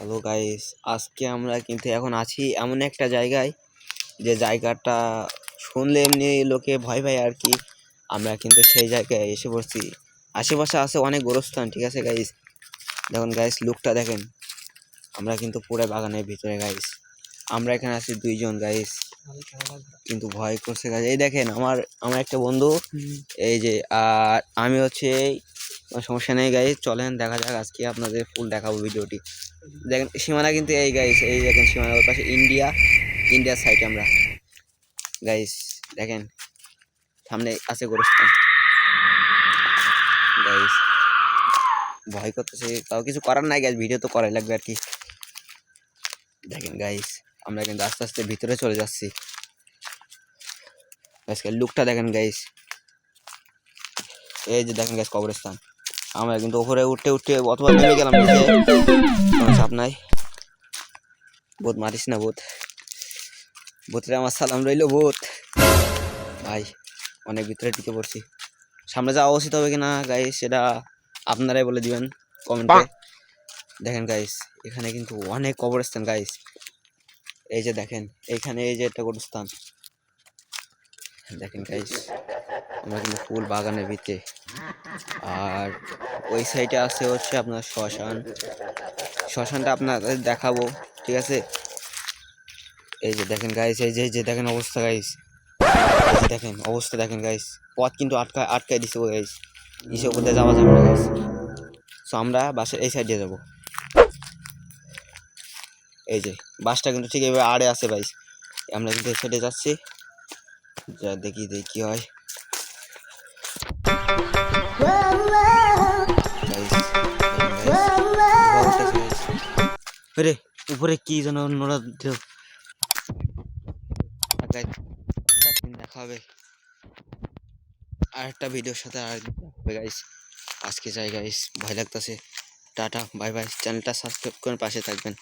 Hello guys, আজকে আমরা কিন্তু এখন আছি এমন একটা জায়গায় যে জায়গাটা শুনলে এমনি লোকে ভয় পায় আর কি। আমরা কিন্তু সেই জায়গায় এসে পড়ছি। আশেপাশে আছে অনেক গোরস্থান, ঠিক আছে গাইস। দেখুন গাইস, লুকটা দেখেন। আমরা কিন্তু পুরো বাগানের ভিতরে গাইস। আমরা এখানে আছি দুইজন গাইস, কিন্তু ভয় করছে গাইস। এই দেখেন আমার একটা বন্ধু, এই যে, আর আমি হচ্ছে সমস্যা নেই গাইস, চলেন দেখা যাক। আজকে আপনাদের ফুল দেখাবো ভিডিওটি। দেখেন সীমানা কিন্তু এই গাইস, এই দেখেন সীমানার পাশে ইন্ডিয়ার সাইডে আমরা গাইস। দেখেন সামনে আছে গোরস্থান গাইস। ভয় করতেছে, তাও কিছু করার নাই গাইস, ভিডিও তো করাই লাগবে আর কি। দেখেন গাইস, আমরা কিন্তু আস্তে আস্তে ভিতরে চলে যাচ্ছি। আজকের লুকটা দেখেন গাইস। এই যে দেখেন গাইস কবরস্থান। আমরা কিন্তু উপরে উঠতে উঠতে অথবা নেমে গেলাম, কোনো চাপ নাই। ভূত মারিস না, ভূতরে আমার সালাম রইল। ভূত ভাই অনেক ভিতরে টিকে পড়ছি। সামনে যাওয়া উচিত হবে কিনা গাইস সেটা আপনারাই বলে দিবেন কমেন্টে। দেখেন গাইস, এখানে কিন্তু অনেক কবরস্থান গাইস। এই যে দেখেন এইখানে এই যে একটা কবরস্থান দেখেন গাইস। আমরা কিন্তু ফুল বাগানের ভিতরে, আর ওই সাইডে আছে হচ্ছে আপনার শ্মশানটা আপনাদের দেখাবো, ঠিক আছে। এই যে দেখেন গাইস, এই যে দেখেন অবস্থা গাইস। দেখেন অবস্থা দেখেন গাইস, পথ কিন্তু আটকায় দিছে গাইস। নিচে উপর দিয়ে যাওয়া যাবে না গাইস। সো আমরা বাসের এই সাইডে যাবো। এই যে বাসটা কিন্তু ঠিক এইভাবে আড়ে আছে গাইস। আমরা কিন্তু এই সাইডে যাচ্ছি, যা দেখি কি হয় গাইস। উপরে কি যেন নোড়া দিল। দেখা হবে আর একটা ভিডিওর সাথে, আর গাইস আজকে যাই গাইস, ভয় লাগতেছে। টাটা বাই বাই, চ্যানেলটা সাবস্ক্রাইব করে পাশে থাকবেন।